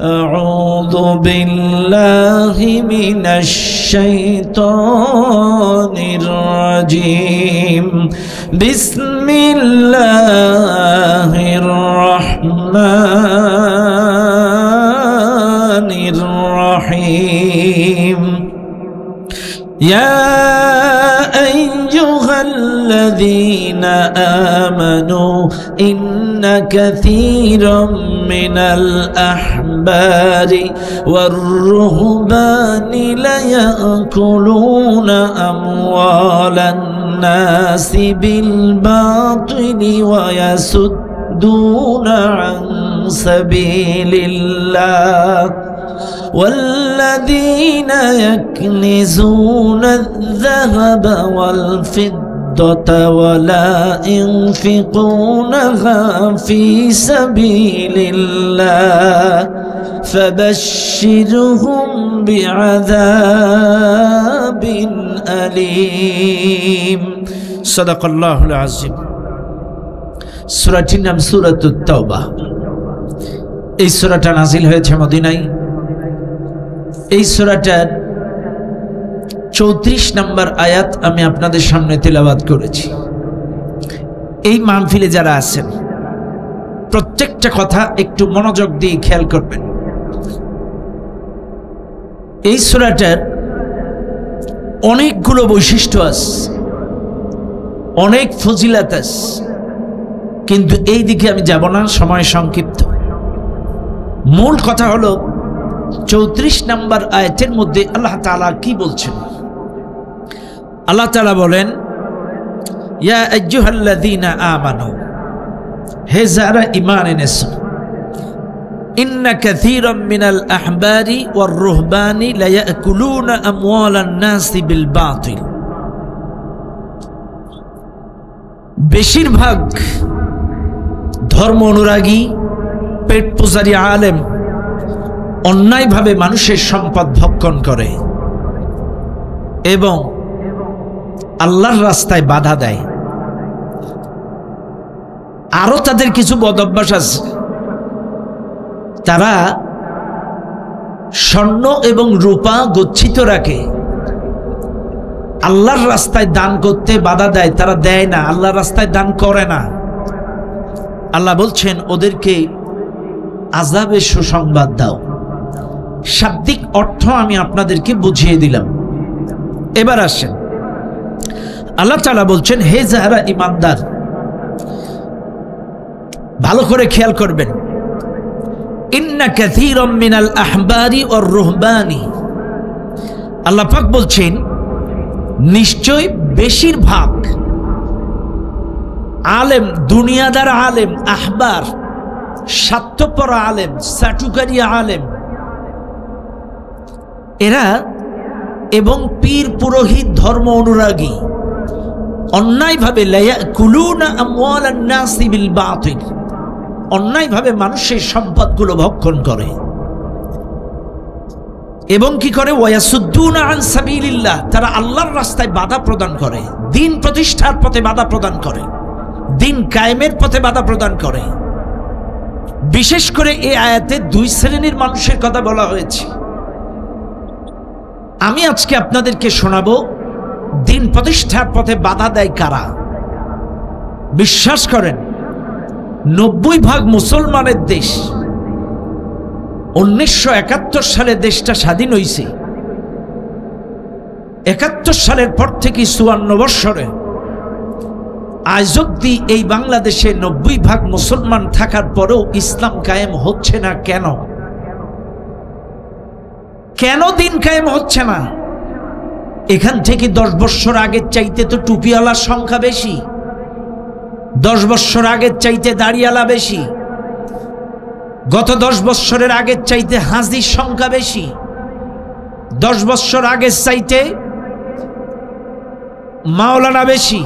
أعوذ بالله من الشيطان الرجيم بسم الله الرحمن الرحيم يا أيها الذين آمنوا إن كثيرا من الأحبار والرهبان ليأكلون أموال الناس بالباطل ويصدون عن سبيل الله والذين يكنزون الذهب والفضة ولا ينفقونها في سبيل الله فبشرهم بعذاب أليم صدق الله العظيم সূরাটির নাম সূরাতুত তাওবা। এই সূরাটা নাজিল হয়েছে মদিনায়। এই সূরাটার 34 নম্বর আয়াত আমি আপনাদের সামনে তেলাওয়াত করেছি। এই মাহফিলে যারা আছেন প্রত্যেকটা কথা একটু মনোযোগ দিয়ে খেয়াল করবেন। এই সূরাটার অনেকগুলো বৈশিষ্ট্য আছে, অনেক ফজিলত আছে, কিন্তু এই দিকে আমি যাব না, সময় সংক্ষিপ্ত। মূল কথা হলো 34 নম্বর আয়াতের মধ্যে আল্লাহ তাআলা কি বলছেন। আল্লাহ তাআলা বলেন, ইয়া আইয়ুহাল্লাযীনা আমানু, হে যারা ঈমান এনেছো, ইন্না কাসীরাম মিনাল আহবারি ওয়ার রুহবানি লায়াকুলুনা আমওয়ালান নাসি বিল বাতিল। বেশিরভাগ ধর্ম অনুরাগী পেট পূজারী আলেম অন্যায়ভাবে মানুষের সম্পদ ভক্ষণ করে এবং আল্লাহর রাস্তায় বাধা দেয়। আরো তাদের কিছু বদ অভ্যাস আছে। তারা স্বর্ণ এবং রূপা গচ্ছিত রাখে, আল্লাহর রাস্তায় দান করতে বাধা দেয়, তারা দেয় না, আল্লাহর রাস্তায় দান করে না। আল্লাহ বলছেন ওদেরকে আযাবের সুসংবাদ দাও। শাব্দিক অর্থ আমি আপনাদেরকে বুঝিয়ে দিলাম। এবার আসেন, আল্লাহ তাআলা বলছেন, হে যারা ঈমানদার, ভালো করে খেয়াল করবেন। ইন্না কাসীরাম মিনাল আহবারি ওয়ার রুহবানি, আল্লাহ পাক বলছেন নিশ্চয় বেশিরভাগ আলেম, দুনিয়াদার আলেম, আহবার স্বার্থপর আলেম, চাটুকারী আলেম, এরা এবং পীর পুরোহিত ধর্ম অনুরাগী অন্যায়ভাবে লায়াকুলুনা আমওয়ালান নাসি বিল বাতিল, অন্যায়ভাবে মানুষের সম্পদগুলো ভক্ষণ করে এবং কি করে, ওয়ায়াসুদ্দুনা আন সাবিলিল্লাহ, তারা আল্লাহর রাস্তায় বাধা প্রদান করে, দিন প্রতিষ্ঠার পথে বাধা প্রদান করে, দিন কায়েমের পথে বাধা প্রদান করে। বিশেষ করে এই আয়াতে দুই শ্রেণীর মানুষের কথা বলা হয়েছে। আমি আজকে আপনাদেরকে শোনাবো দিন প্রতিষ্ঠার পথে বাধা দেয় কারা। বিশ্বাস করেন 90% মুসলমানের দেশ। 1971 সালে দেশটা স্বাধীন হয়েছে। 71 সালের পর থেকে 54 বৎসরে আজ অব্দি এই বাংলাদেশে 90% মুসলমান থাকার পরেও ইসলাম কায়েম হচ্ছে না। কেন? কেন দিন কায়েম হচ্ছে না? এখান থেকে 10 বৎসর আগের চাইতে তো টুপিওয়ালার সংখ্যা বেশি, 10 বৎসর আগের চাইতে দাড়িওয়ালা বেশি, গত 10 বৎসরের আগের চাইতে হাজির সংখ্যা বেশি, 10 বৎসর আগের চাইতে মাওলানা বেশি,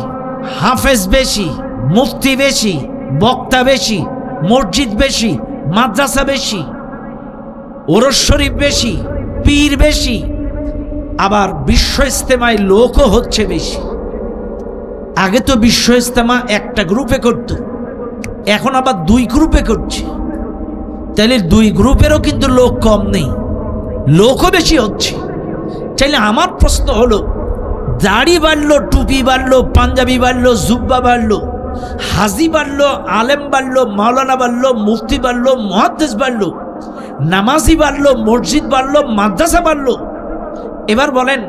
হাফেজ বেশি, মুফতি বেশি, বক্তা বেশি, মসজিদ বেশি, মাদ্রাসা বেশি, ওরস শরীফ বেশি, পীর বেশি, আবার বিশ্ব ইজতেমায় লোকও হচ্ছে বেশি। আগে তো বিশ্ব ইজতেমা একটা গ্রুপে করত, এখন আবার 2 গ্রুপে করছে। তাহলে দুই গ্রুপেরও কিন্তু লোক কম নেই, লোকও বেশি হচ্ছে। তাইলে আমার প্রশ্ন হলো, দাড়ি বাড়লো, টুপি বাড়লো, পাঞ্জাবি বাড়লো, জুব্বা বাড়লো, হাজি বাড়লো, আলেম বাড়লো, মাওলানা বাড়লো, মুফতি বাড়লো, মুহাদ্দিস বাড়লো, নামাজি বাড়লো, মসজিদ বাড়লো, মাদ্রাসা বাড়লো। এবার বলেন,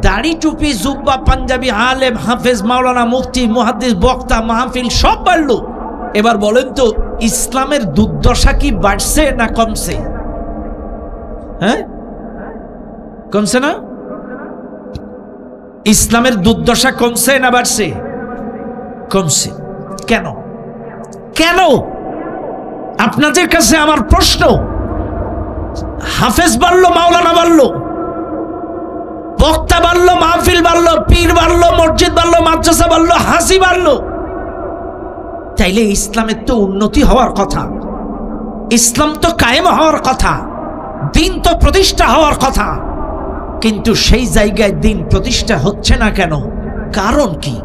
দাড়ি টুপি জুব্বা পাঞ্জাবি আলেম হাফেজ মাওলানা মুফতি মুহাদ্দিস বক্তা মাহফিল সব বাড়লো। এবার বলেন তো, ইসলামের দুর্দশা কি বাড়ছে না কমছে? হ্যাঁ, কমছে না? ইসলামের দুর্দশা কমছে না বাড়ছে? কমছে। কেন? কেন? আপনাদের কাছে আমার প্রশ্ন, হাফেজ বাড়লো, মাওলানা বাড়লো, বক্তা বাড়লো, মাহফিল বাড়লো, পীর বাড়লো, মসজিদ বাড়লো, মাদ্রাসা বাড়লো, হাসি বাড়লো, তাইলে ইসলামের তো উন্নতি হওয়ার কথা, ইসলাম তো কায়েম হওয়ার কথা, দিন তো প্রতিষ্ঠা হওয়ার কথা। কিন্তু সেই জায়গায় দিন প্রতিষ্ঠা হচ্ছে না কেন? কারণ কি?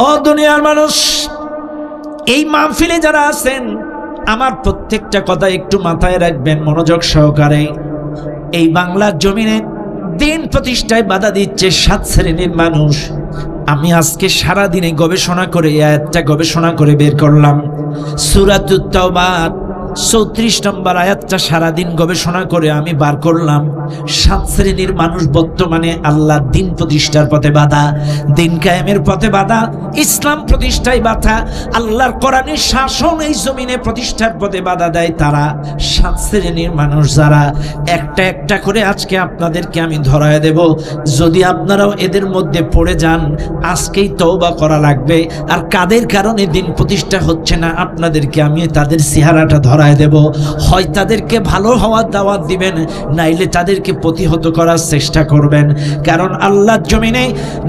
ও দুনিয়ার মানুষ, এই মাহফিলে যারা আছেন, আমার প্রত্যেকটা কথা একটু মাথায় রাখবেন মনোযোগ সহকারে। এই বাংলার জমিনে দিন প্রতিষ্ঠায় বাধা দিচ্ছে 7 শ্রেণীর মানুষ। আমি আজকে সারা দিনে গবেষণা করে আয়াতটা গবেষণা করে বের করলাম। সূরাতুত তাওবা 34 নম্বর আয়াতটা সারাদিন গবেষণা করে আমি বার করলাম। 7 শ্রেণীর মানুষ বর্তমানে আল্লাহর দিন প্রতিষ্ঠার পথে বাধা, দিন কায়েমের পথে বাধা, ইসলাম প্রতিষ্ঠায় বাধা, আল্লাহর কোরআনের শাসন এই জমিনে প্রতিষ্ঠার পথে বাধা দেয়। তারা 7 শ্রেণীর মানুষ, যারা একটা একটা করে আজকে আপনাদেরকে আমি ধরায় দেব। যদি আপনারাও এদের মধ্যে পড়ে যান, আজকেই তওবা করা লাগবে। আর কাদের কারণে দিন প্রতিষ্ঠা হচ্ছে না, আপনাদেরকে আমি তাদের চেহারাটা ধরায় দেব। হয় তাদেরকে ভালো হওয়ার দাওয়াত দিবেন, নাইলে তাদেরকে প্রতিহত করার চেষ্টা করবেন। কারণ আল্লাহর জমিনে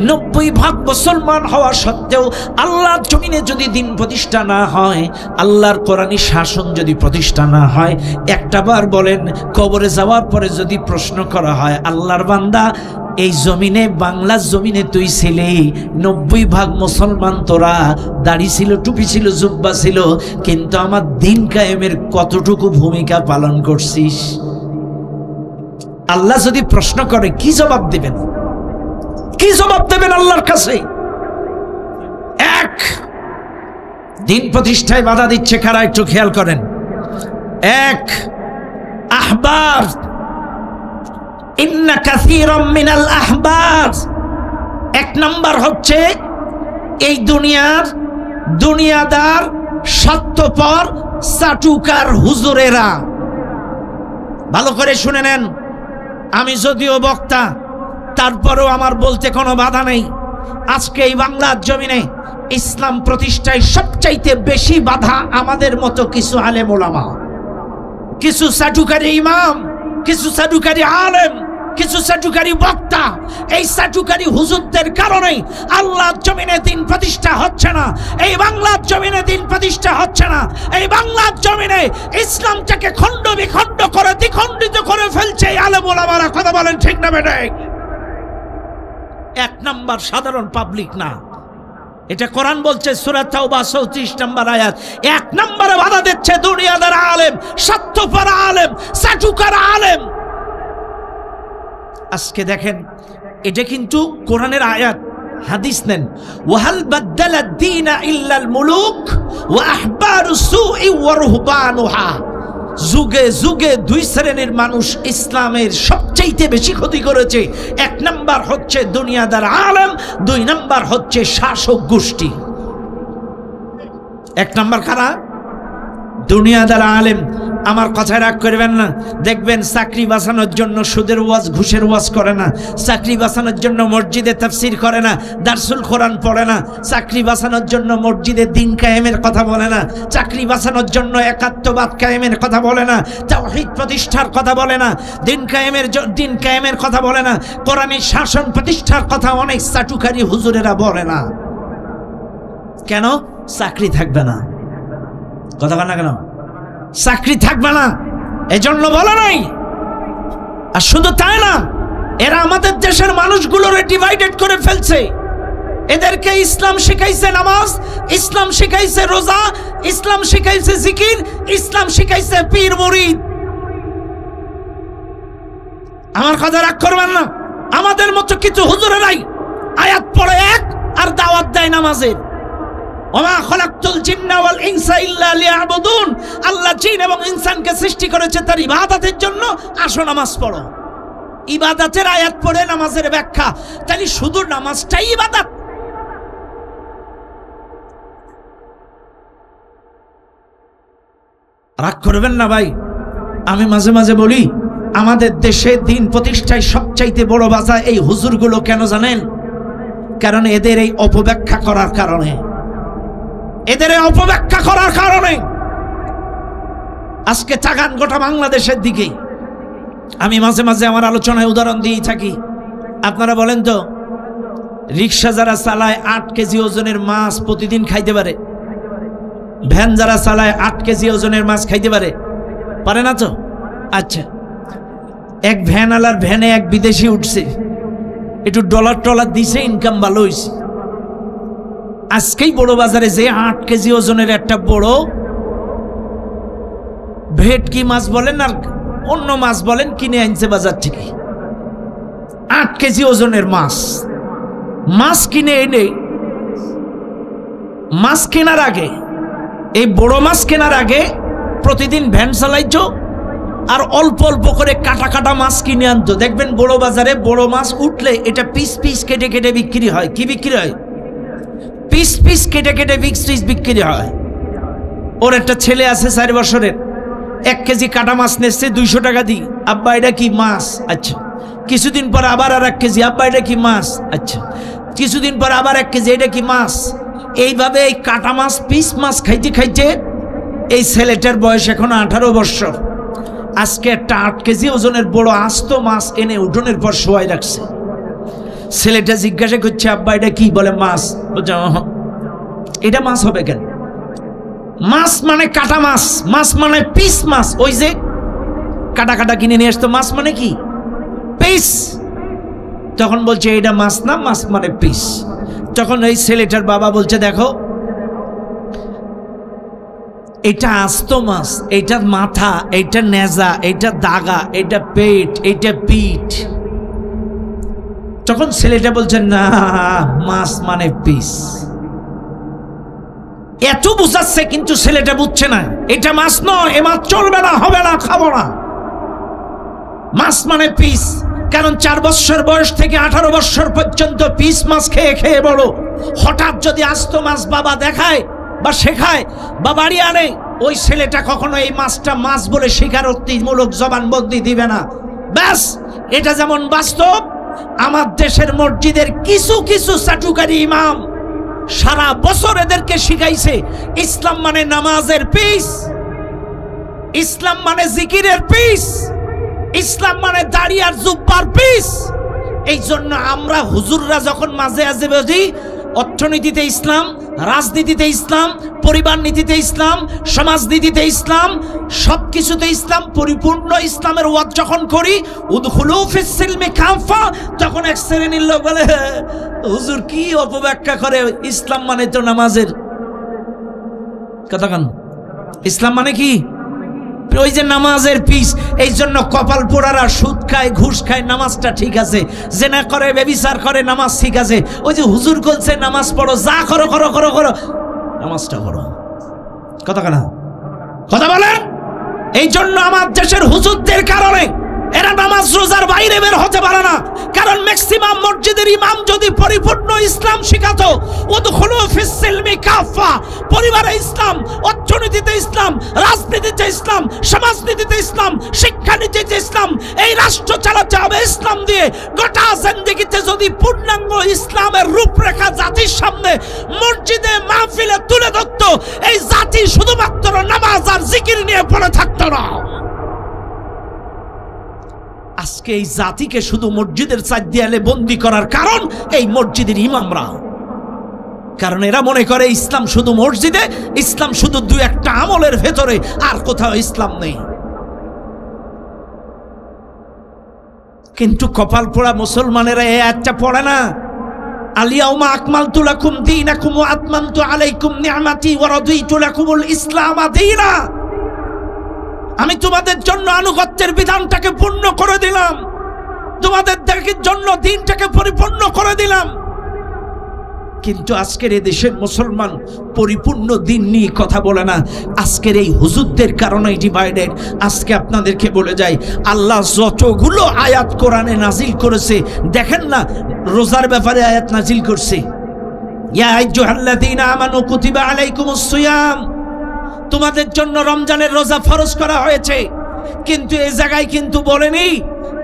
90% মুসলমান হওয়া সত্ত্বেও আল্লাহর জমিনে যদি দিন প্রতিষ্ঠা না হয়, আল্লাহর কোরআনী শাসন যদি প্রতিষ্ঠা না হয়, একটাবার বলেন, কবরে যাওয়ার পরে যদি প্রশ্ন করা হয়, আল্লাহর বান্দা এই জমিনে, বাংলার জমিনে তুই ছিলি, 90% মুসলমান, তোরা দাড়ি ছিল, টুপি ছিল, জুব্বা ছিল, কিন্তু আমার দিন কায়েমের কতটুকু ভূমিকা পালন করছিস? আল্লাহ যদি প্রশ্ন করে, কি জবাব দেবেন? কি জবাব দেবেন আল্লাহর কাছে? এক, দিন প্রতিষ্ঠায় বাধা দিচ্ছে কারা, একটু খেয়াল করেন। এক, আহবার, ইন্না কাসীরাম মিনাল আহবার। 1 নাম্বার হচ্ছে এই দুনিয়ার দুনিয়াদার স্বার্থপর চাটুকার হুজুরেরা। ভালো করে শুনে নেন, আমি যদিও বক্তা, তারপরেও আমার বলতে কোনো বাধা নেই। আজকে এই বাংলার জমিনে ইসলাম প্রতিষ্ঠায় সবচাইতে বেশি বাধা আমাদের মতো কিছু আলেম ওলামা, কিছু চাটুকারী ইমাম, কিছু চাটুকারী আলেম, কিছু চাটুকারী বক্তা। এই চাটুকারী হুজুরদের কারণেই আল্লাহর জমিনে দিন প্রতিষ্ঠা হচ্ছে না, এই বাংলার জমিনে দিন প্রতিষ্ঠা হচ্ছে না। এই বাংলার জমিনে ইসলামটাকে খণ্ড বিখণ্ড করে, দ্বিখণ্ডিত করে ফেলছে এই আলেম ওলামারা। কথা বলেন ঠিক না বেঠিক? 1 নাম্বার সাধারণ পাবলিক না, এটা কোরআন বলছে সূরা তাওবা 34 নম্বর আয়াত। 1 নম্বরে বাধা দিচ্ছে দুনিয়াদার আলেম, স্বার্থপর আলেম, চাটুকার আলেম। আজকে দেখেন, এটা কিন্তু কোরআনের আয়াত, হাদিস নেন। ওয়াহাল বাদদালা দ্বীন ইল্লাল মুলুক ওয়া আহবারুস সুই ওয়া রুহবানুহা। যুগে যুগে 2 শ্রেণীর মানুষ ইসলামের সবচেয়ে বেশি ক্ষতি করেছে। 1 নাম্বার হচ্ছে দুনিয়াদার আলেম, 2 নাম্বার হচ্ছে শাসক গোষ্ঠী। 1 নাম্বার কারা? দুনিয়াদার আলেম। আমার কথায় রাগ করবেন না, দেখবেন চাকরি বাঁচানোর জন্য সুদের ওয়াজ, ঘুষের ওয়াজ করে না, চাকরি বাঁচানোর জন্য মসজিদে তাফসীর করে না, দারসুল কোরআন পড়ে না, চাকরি বাঁচানোর জন্য মসজিদে দিন কায়েমের কথা বলে না, চাকরি বাঁচানোর জন্য একাত্মবাদ কায়েমের কথা বলে না, তাওহীদ প্রতিষ্ঠার কথা বলে না, দিন কায়েমের কথা বলে না, কোরআনের শাসন প্রতিষ্ঠার কথা অনেক চাটুকারী হুজুরেরা বলে না। কেন? চাকরি থাকবে না। কথা বল না কেন? চাকরি থাকবে না, এজন্য বলা নাই। আর শুধু তাই না, এরা আমাদের দেশের মানুষগুলোরে ডিভাইডেড করে ফেলছে। এদেরকে ইসলাম শিখাইছে নামাজ, ইসলাম শিখাইছে রোজা, ইসলাম শিখাইছে জিকির, ইসলাম শিখাইছে পীর মুরিদ। আমার কথা রাগ করবেন না, আমাদের মতো কিছু হুজুরেরাই আয়াত পড়ে এক আর দাওয়াত দেয় নামাজের। ওমা খলাকতুল জিন্না ওয়াল ইনসা ইল্লা লিয়াবুদুন, আল্লাহ জিন এবং ইনসানকে সৃষ্টি করেছে তার ইবাদতের জন্য, আসো নামাজ পড়ো। ইবাদতের আয়াত পড়ে নামাজের ব্যাখ্যা, তাহলে শুধু নামাজটাই ইবাদত? রাগ করবেন না ভাই, আমি মাঝে মাঝে বলি আমাদের দেশে দিন প্রতিষ্ঠায় সবচাইতে বড় বাধা এই হুজুরগুলো। কেন জানেন? কারণ এদের এই অপব্যাখ্যা করার কারণে, এদের এই অপব্যাখ্যা করার কারণে আজকে তাকান গোটা বাংলাদেশের দিকে। আমি মাঝে মাঝে আমার আলোচনায় উদাহরণ দিয়ে থাকি। আপনারা বলেন তো, রিক্সা যারা চালায় 8 কেজি ওজনের মাছ প্রতিদিন খাইতে পারে? ভ্যান যারা চালায় 8 কেজি ওজনের মাছ খাইতে পারে? পারে না তো? আচ্ছা, এক ভ্যানওয়ালার ভ্যানে এক বিদেশি উঠছে, একটু ডলার টলার দিছে, ইনকাম ভালো হয়েছে। আজকেই বড় বাজারে যে 8 কেজি ওজনের একটা বড় ভেটকি মাছ বলেন আর অন্য মাছ বলেন কিনে আনছে বাজার থেকে। 8 কেজি ওজনের মাছ, মাছ কিনে এনে মাছ কেনার আগে, এই বড় মাছ কেনার আগে প্রতিদিন ভ্যান চালাইতো আর অল্প অল্প করে কাটা কাটা মাছ কিনে আনতো। দেখবেন বড় বাজারে বড় মাছ উঠলে এটা পিস পিস কেটে কেটে বিক্রি হয়। কি বিক্রি হয়? পিস পিস কেটে কেটে বিক্রি হয়। ওর একটা ছেলে আছে 4 বছরের, 1 কেজি কাটা মাছ নিচ্ছে 200 টাকা দিই। আব্বা এটা কি মাছ? আচ্ছা। কিছুদিন পর আবার আর 1 কেজি, আব্বা এটা কি মাছ? আচ্ছা। কিছুদিন পর আবার 1 কেজি, এটা কি মাছ? এইভাবে এই কাটা মাছ পিস মাছ খাইতে খাইতে এই ছেলেটার বয়স এখন 18 বছর। আজকে একটা 8 কেজি ওজনের বড় আস্ত মাছ এনে উঠোনের পর শোয়াই রাখছে। ছেলেটা জিজ্ঞাসা করছে, আব্বা এটা কি? বলে মাছ। বলছে এটা মাছ হবে কেন? মাছ মানে কাটা মাছ, মাছ মানে পিস মাছ। ওই যে কাটা কাটা কিনে নিয়ে আসতো, মাছ মানে কি? পিস। তখন বলছে এটা মাছ না, মাছ মানে পিস। তখন এই ছেলেটার বাবা বলছে, দেখো এটা আস্ত মাছ, এইটার মাথা, এইটা নেজা, এইটা দাগা, এইটা পেট, এইটা পিঠ। তখন ছেলেটা বলছে না, মাছ মানে পিস। এত বুঝাচ্ছে কিন্তু ছেলেটা বুঝছে না, এটা মাছ নয়, এ মাছ চলবে না, হবে না, খাবো না। মাছ মানে পিস। কারণ 4 বছর বয়স থেকে 18 বছর পর্যন্ত পিস মাছ খেয়ে খেয়ে বড়। হঠাৎ যদি আস্ত মাছ বাবা দেখায় বা শেখায় বা বাড়ি আনে, ওই ছেলেটা কখনো এই মাছটা মাছ বলে স্বীকারোক্তিমূলক জবানবন্দি দিবে না। ব্যাস, এটা যেমন বাস্তব। আমার দেশের মসজিদের কিছু কিছু চাটুকারী ইমাম সারা বছর এদেরকে শিখাইছে ইসলাম মানে নামাজের পিস, ইসলাম মানে জিকিরের পিস, ইসলাম মানে দাড়ি আর জুব্বার পিস। এই জন্য আমরা হুজুররা যখন মাঝে মাঝে বলি অর্থনীতিতে ইসলাম, রাজনীতিতে ইসলাম, পরিবার নীতিতে ইসলাম, সমাজনীতিতে ইসলাম, সবকিছুতে ইসলাম, পরিপূর্ণ ইসলামের ওয়াজ যখন করি, উদখুলু ফিস সিলমি কাফা, তখন এক শ্রেণীর লোক বলে হুজুর কি অপব্যাখ্যা করে, ইসলাম মানে তো নামাজের কথা। কেন ইসলাম মানে কি? ওই যে নামাজের পিস। এই জন্য কপাল পোড়ারা সুদ খায়, ঘুষ খায়, নামাজটা ঠিক আছে। জেনা করে, ব্যভিচার করে, নামাজ ঠিক আছে। ওই যে হুজুর বলছে নামাজ পড়ো, যা করো করো করো করো, নামাজটা করো। কথা কেন কথা বলেন? এই জন্য আমার দেশের হুজুরদের কারণে এরা নামাজ রোজার বাইরে বের হতে পারে না। কারণ ম্যাক্সিমাম মসজিদের ইমাম যদি পরিপূর্ণ ইসলাম শিখাতো, উদখুলু ফিস সিলমি কাফা, পরিবারে ইসলাম, অর্থনীতিতে ইসলাম, রাজনীতিতে ইসলাম, সমাজনীতিতে ইসলাম, শিক্ষানীতিতে ইসলাম, এই রাষ্ট্র চালাতে হবে ইসলাম দিয়ে। গোটা জিন্দেগিতে যদি পূর্ণাঙ্গ ইসলামের রূপরেখা জাতির সামনে মসজিদে মাহফিলে তুলে ধরত, এই জাতি শুধুমাত্র নামাজ আর জিকির নিয়ে পড়ে থাকতো না। আজকে এই জাতিকে শুধু মসজিদের 4 দেয়ালে বন্দী করার কারণ এই মসজিদের ইমামরা। কারণ এরা মনে করে ইসলাম শুধু মসজিদে, ইসলাম শুধু 2-1টা আমলের ভেতরে, আর কোথাও ইসলাম নেই। কিন্তু কপাল পোড়া মুসলমানেরা এই আয়াতটা পড়ে না। আলিয়াউমা আকমালতু লাকুম দীনাকুম ওয়া আতমামতু আলাইকুম নি'মাতি ওয়া রাদিতু লাকুমুল ইসলাম দীনা। আমি তোমাদের জন্য আনুগত্যের বিধানটাকে পূর্ণ করে দিলাম, তোমাদের জন্য দিনটাকে পরিপূর্ণ করে দিলাম। কিন্তু আজকের এই দেশের মুসলমান পরিপূর্ণ দিন নিয়ে কথা বলে না। আজকের এই হুজুরদের কারণে ডিভাইডেড। আজকে আপনাদেরকে বলে যাই, আল্লাহ যতগুলো আয়াত কোরআনে নাজিল করেছে, দেখেন না রোজার ব্যাপারে আয়াত নাজিল করছে, ইয়া আইয়ুহাল্লাযীনা আমানু কুতিবা আলাইকুমুস সিয়াম, তোমাদের জন্য রমজানের রোজা ফরজ করা হয়েছে। কিন্তু এই জায়গায় কিন্তু বলেনি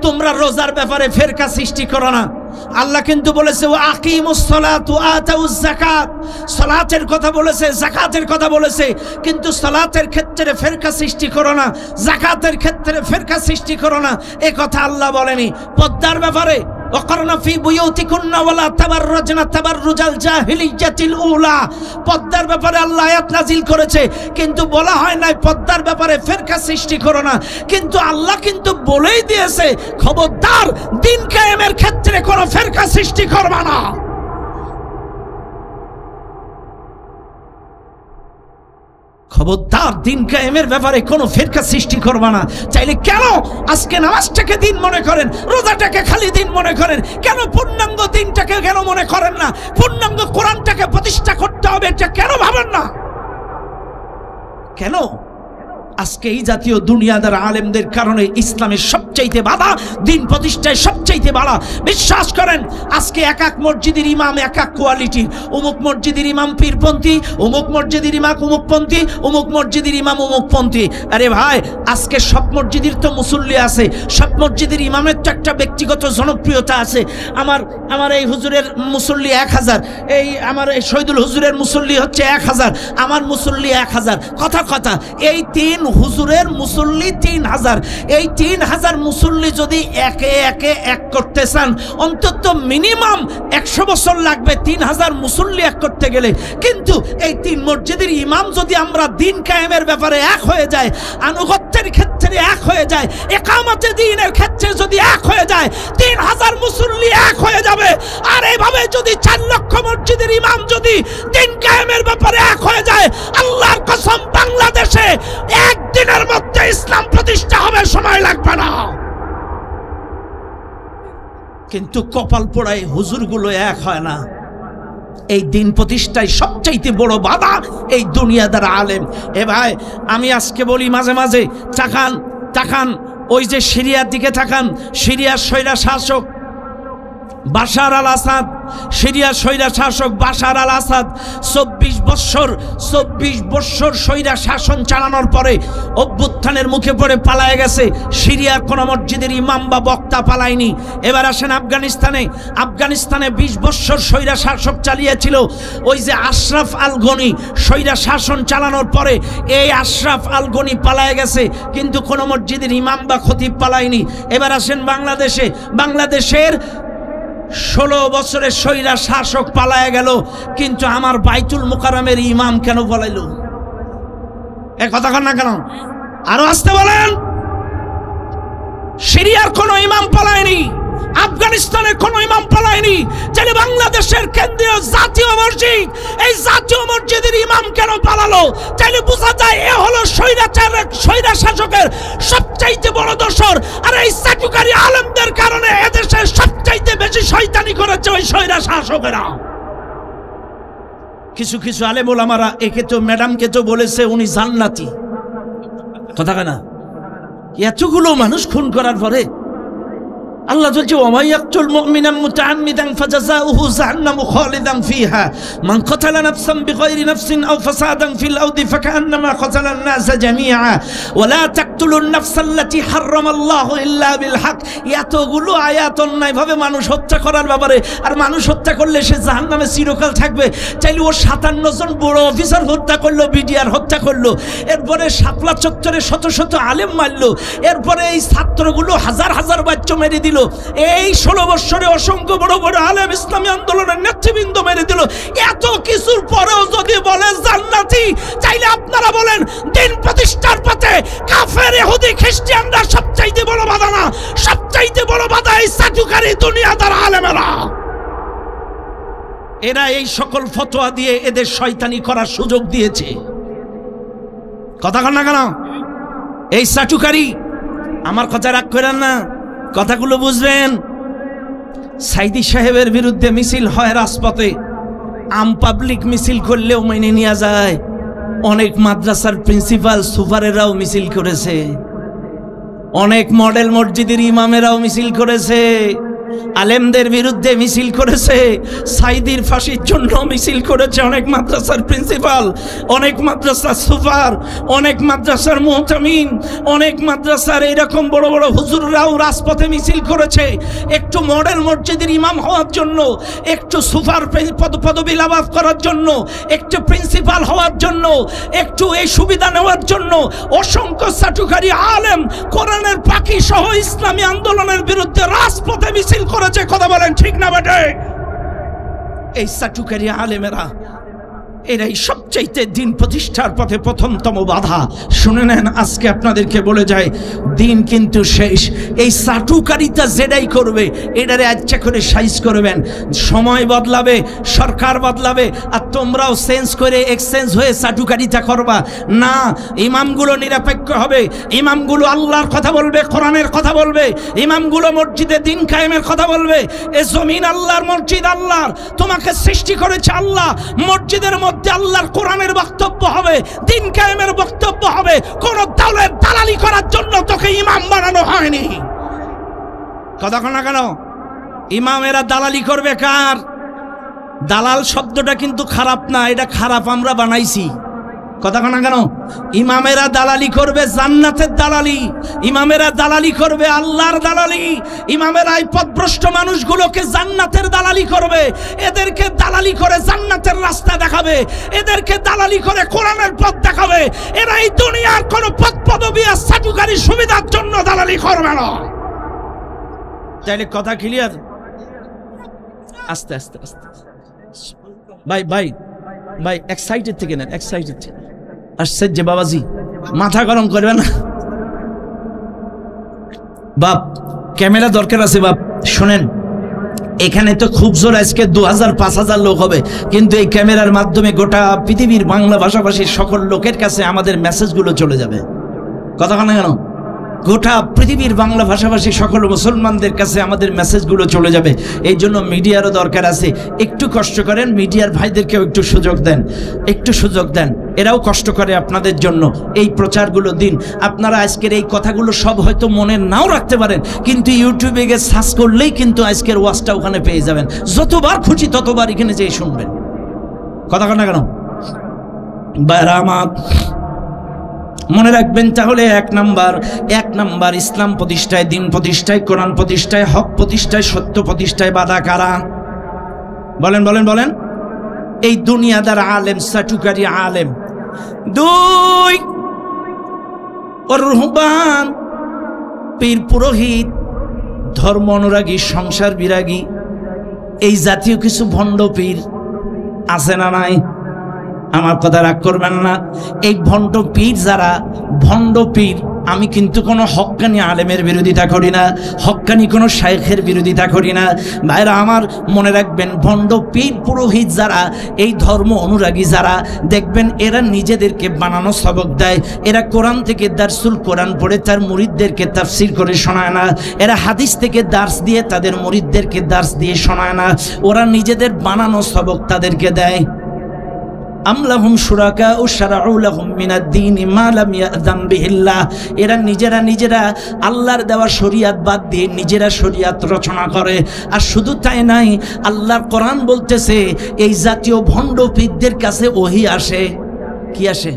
তোমরা রোজার ব্যাপারে ফেরকা সৃষ্টি করো না। আল্লাহ কিন্তু বলেছে ওয়া আকিমুস সালাত ওয়া আতাউজ যাকাত, সালাতের কথা বলেছে, যাকাতের কথা বলেছে। কিন্তু সালাতের ক্ষেত্রে ফেরকা সৃষ্টি করো না, যাকাতের ক্ষেত্রে ফেরকা সৃষ্টি করো না, এ কথা আল্লাহ বলেনি। পর্দার ব্যাপারে ওয়াকারনা ফি বুয়ুতিকুন্না ওয়ালা তাবাররাজনা তাবাররুজাল জাহিলিয়াতিল উলা, পর্দার ব্যাপারে আল্লাহ আয়াত নাজিল করেছে, কিন্তু বলা হয় না পর্দার ব্যাপারে ফেরকা সৃষ্টি করো না। কিন্তু আল্লাহ কিন্তু বলেই দিয়েছে, খবরদার দিন কায়েমের ক্ষেত্রে কোনো ফেরকা সৃষ্টি করবা না। খবরদার দিন কায়েমের ব্যাপারে কোনো ফেরকা সৃষ্টি করবা না। চাইলে কেন আজকে নামাজটাকে দিন মনে করেন, রোজাটাকে খালি দিন মনে করেন, কেন পূর্ণাঙ্গ দিনটাকে কেন মনে করেন না? পূর্ণাঙ্গ কোরআনটাকে প্রতিষ্ঠা করতে হবে, এটা কেন ভাবেন না? কেন আজকে এই জাতীয় দুনিয়াদার আলেমদের কারণে ইসলামের সবচাইতে বাধা, দিন প্রতিষ্ঠায় সবচাইতে বাধা। বিশ্বাস করেন আজকে এক এক মসজিদের ইমাম এক এক কোয়ালিটির, অমুক মসজিদের ইমাম পীরপন্থী, অমুক মসজিদের ইমাম অমুকপন্থী, অমুক মসজিদের ইমাম অমুকপন্থী। আরে ভাই, আজকে সব মসজিদের তো মুসল্লি আছে, সব মসজিদের ইমামের তো একটা ব্যক্তিগত জনপ্রিয়তা আছে। আমার এই হুজুরের মুসল্লি 1000, এই আমার এই শহীদুল হুজুরের মুসল্লি হচ্ছে 1000, আমার মুসল্লি 1000। কথা এই তিন হুজুরের মুসল্লি 3000। এই 3000 মুসল্লি যদি একে একে এক করতে চান, অন্তত মিনিমাম 100 বছর লাগবে 3000 মুসল্লি এক করতে গেলে। কিন্তু এই তিন মসজিদের ইমাম যদি আমরা দিন কায়েমের ব্যাপারে এক হয়ে যায়, আনুগত্যের ক্ষেত্রে এক হয়ে যায়, ইকামতে দ্বীনের ক্ষেত্রে যদি এক হয়ে যায়, 3000 মুসল্লি এক হয়ে যাবে। আর এইভাবে যদি 4 লক্ষ মসজিদের ইমাম যদি দিন কায়েমের ব্যাপারে এক হয়ে যায়, আল্লাহর কসম বাংলাদেশে একদিনের মধ্যে ইসলাম প্রতিষ্ঠা হবে, সময় লাগবে না। কিন্তু কপাল পোড়ায় হুজুরগুলো এক হয় না। এই দিন প্রতিষ্ঠায় সবচাইতে বড় বাধা এই দুনিয়াদার আলেম। এ ভাই, আমি আজকে বলি মাঝে মাঝে তাকান ওই যে সিরিয়ার দিকে তাকান। সিরিয়ার স্বৈরা শাসক বাশার আল আসাদ, সিরিয়ার স্বৈরা শাসক বাশার আল আসাদ 24 বৎসর স্বৈরা শাসন চালানোর পরে অভ্যুত্থানের মুখে পড়ে পালায়ে গেছে। সিরিয়ার কোন মসজিদের ইমাম বা বক্তা পালায়নি। এবার আসেন আফগানিস্তানে 20 বৎসর স্বৈরা শাসক চালিয়েছিল ওই যে আশরাফ আল গনি। স্বৈরা শাসন চালানোর পরে এই আশরাফ আল গনি পালায়ে গেছে, কিন্তু কোন মসজিদের ইমাম বা খতিব পালায়নি। এবার আসেন বাংলাদেশের 16 বছরের স্বৈরা শাসক পালায় গেল, কিন্তু আমার বাইতুল মুকাররমের ইমাম কেন পালাইল? এ কথা কন না কেন? আরো আসতে বলেন। সিরিয়ার কোন ইমাম পালায়নি, আফগানিস্তানের কোন ইমাম পালায়নি, তাহলে বাংলাদেশের কেন্দ্রীয় জাতীয় মসজিদ, এই জাতীয় মসজিদের ইমাম কেন পালালো? তাইলে বোঝা যায় এ হলো স্বৈরা শাসকের সবচাইতে বড় দোসর। আর এই চাটুকারী আলেমদের কারণে এদেশের সবচাইতে বেশি শয়তানি করেছে ওই স্বৈরা শাসকেরা। কিছু আলেম ওলামারা একে তো ম্যাডামকে তো বলেছে উনি জান্নাতি। কথা কেনা? এতগুলো মানুষ খুন করার পরে আল্লাহ বলছে ওয়া ইয়াকতুল মুমিনান মুতাআম্মিদান ফাজাযাউহু জাহান্নামু খালিদান ফিহা মান কাতালা নাফসান বিগাইরি নাফসিন আও ফাসাদান ফিল আরদি ফাকান্নামা কাতালান নাসা জামিআ ওয়া লা তাকতুলুন নাফসাল্লাতী হারামাল্লাহু ইল্লা বিল হক। এতগুলো আয়াত অন্যায়ভাবে মানুষ হত্যা করার ব্যাপারে, আর মানুষ হত্যা করলে সে জাহান্নামে চিরকাল থাকবে। চাইলে ও 57 জন বড় অফিসার হত্যা করলো, বিডিআর হত্যা করলো, এরপরে শাপলা চত্বরে শত আলেম মারলো, এরপরে এই ছাত্রগুলো হাজার বাচ্চা মেরে দিল। এই 16 বছরে অসংখ্য বড় বড় আলেম ইসলামী আন্দোলনের নেতৃবৃন্দ মেরে দিল। এত কিছুর পরেও যদি বলে জান্নাতি, চাইলে আপনারা বলেন দিন প্রতিষ্ঠার পথে কাফের ইহুদি খ্রিস্টানরা সবচাইতে বড় বাধা না? সবচাইতে বড় বাধা এই চাটুকারী দুনিয়াদার আলেমেরা। এরা এই সকল ফতোয়া দিয়ে এদের শয়তানি করার সুযোগ দিয়েছে। কথা কন না কেন? এই চাটুকারী, আমার কথা রাগ করেন না, কথাগুলো বুঝবেন। সাইদি সাহেবের বিরুদ্ধে মিছিল হয় রাজপথে, আম পাবলিক মিছিল করলেও মেনে নেওয়া যায়। অনেক মাদ্রাসার প্রিন্সিপাল সুপারেরাও মিছিল করেছে, অনেক মডেল মসজিদের ইমামেরাও মিছিল করেছে, আলেমদের বিরুদ্ধে মিছিল করেছে, সাইদির ফাঁসির জন্য মিছিল করেছে অনেক মাদ্রাসার প্রিন্সিপাল, অনেক মাদ্রাসার সুপার, অনেক মাদ্রাসার মুহতামিম, অনেক মাদ্রাসার এইরকম বড় বড় হুজুররাও রাজপথে মিছিল করেছে একটু মডেল মসজিদের ইমাম হওয়ার জন্য, একটু সুপার পদবি লাভ করার জন্য, একটু প্রিন্সিপাল হওয়ার জন্য, একটু এই সুবিধা নেওয়ার জন্য। অসংখ্য চাটুকারী আলেম কোরআনের পাখি সহ ইসলামী আন্দোলনের বিরুদ্ধে রাজপথে মিছিল করেছে। কথা বলেন ঠিক না বেটে? এই চাটুকারী আলেমেরা এরাই সবচাইতে দিন প্রতিষ্ঠার পথে প্রথমতম বাধা। শুনে নেন, আজকে আপনাদেরকে বলে যায়, দিন কিন্তু শেষ। এই চাটুকারিতা যেটাই করবে এটারে আচ্ছা করে সাইজ করবেন। সময় বদলাবে, সরকার বদলাবে, আর তোমরাও চেঞ্জ করে এক্সচেঞ্জ হয়ে চাটুকারিতা করবা না। ইমামগুলো নিরপেক্ষ হবে, ইমামগুলো আল্লাহর কথা বলবে, কোরআনের কথা বলবে, ইমামগুলো মসজিদে দিন কায়েমের কথা বলবে। এ জমিন আল্লাহর, মসজিদ আল্লাহর, তোমাকে সৃষ্টি করেছে আল্লাহ। মসজিদের মধ্যে আল্লাহর কোরআনের বক্তব্য হবে, দিন কায়েমের বক্তব্য হবে। কোন দলের দালালি করার জন্য তোকে ইমাম বানানো হয়নি। কথা না কেন? ইমামেরা দালালি করবে কার? দালাল শব্দটা কিন্তু খারাপ না, এটা খারাপ আমরা বানাইছি। কথা না কেন? ইমামেরা দালালি করবে জান্নাতের দালালি, ইমামেরা দালালি করবে আল্লাহর দালালি, ইমামেরা এই পথভ্রষ্ট মানুষগুলোকে জান্নাতের দালালি করবে। এদেরকে দালালি করে জান্নাতের রাস্তা দেখাবে, এদেরকে দালালি করে কোরআনের পথ দেখাবে। এরা এই দুনিয়ার কোন পদ পদবি আর চাটুকারী সুবিধার জন্য দালালি করবে না। তাইলে কথা ক্লিয়ার? আস্তে আস্তে আস্তে ভাই ভাই ভাই, এক্সাইটেড থেকে নেন, এক্সাইটেড থেকে আসছে যে বাবাজি, মাথা গরম করবে না বাপ। ক্যামেরা দরকার আছে বাপ। শোনেন, এখানে তো খুব জোর আজকে 2000-5000 লোক হবে, কিন্তু এই ক্যামেরার মাধ্যমে গোটা পৃথিবীর বাংলা ভাষাভাষীর সকল লোকের কাছে আমাদের মেসেজগুলো চলে যাবে। কথা না কেন? গোটা পৃথিবীর বাংলা ভাষাভাষী সকল মুসলমানদের কাছে আমাদের মেসেজগুলো চলে যাবে। এই জন্য মিডিয়ারও দরকার আছে। একটু কষ্ট করেন, মিডিয়ার ভাইদেরকেও একটু সুযোগ দেন, একটু সুযোগ দেন। এরাও কষ্ট করে আপনাদের জন্য, এই প্রচারগুলো দিন। আপনারা আজকের এই কথাগুলো সব হয়তো মনে নাও রাখতে পারেন, কিন্তু ইউটিউবে গিয়ে সার্চ করলেই কিন্তু আজকের ওয়াজটা ওখানে পেয়ে যাবেন। যতবার খুশি ততবার এখানে যেয়ে শুনবেন। কথা না কেন? বাইরা আমার মনে রাখবেন, তাহলে এক নাম্বার ইসলাম প্রতিষ্ঠায়, দিন প্রতিষ্ঠায়, কোরআন প্রতিষ্ঠায়, হক প্রতিষ্ঠায়, সত্য প্রতিষ্ঠায় বাধা কারা? বলেন বলেন বলেন। এই দুনিয়াদার আলেম, চাটুকারী আলেম। 2, ওর রুহবান, পীর পুরোহিত, ধর্ম অনুরাগী, সংসার বিরাগী, এই জাতীয় কিছু ভণ্ড পীর আছে না নাই? আমার কথা রাগ করবেন না। এই ভণ্ড পীর যারা, ভণ্ড পীর, আমি কিন্তু কোনো হক্কানি আলেমের বিরোধিতা করি না, হক্কানি কোনো শাইখের বিরোধিতা করি না। ভাইরা আমার মনে রাখবেন, ভণ্ড পীর পুরোহিত যারা, এই ধর্ম অনুরাগী যারা, দেখবেন এরা নিজেদেরকে বানানো সবক দেয়। এরা কোরআন থেকে দারসুল কোরআন পড়ে তার মুরিদদেরকে তাফসির করে শোনায় না। এরা হাদিস থেকে দার্স দিয়ে তাদের মুরিদদেরকে দার্স দিয়ে শোনায় না। ওরা নিজেদের বানানো সবক তাদেরকে দেয়। আমলাহুম শুরাকা ও শারাউ লাহুম মিনাদ দীনি মা লাম ইয়াযান বিহিল্লাহ। এরা নিজেরা আল্লাহর দেওয়া শরীয়ত বাদ দিয়ে নিজেরা শরীয়ত রচনা করে। আর শুধু তাই নাই, আল্লাহর কোরআন বলতেছে এই জাতীয় ভণ্ড পীরদের কাছে ওহী আসে। কি আসে?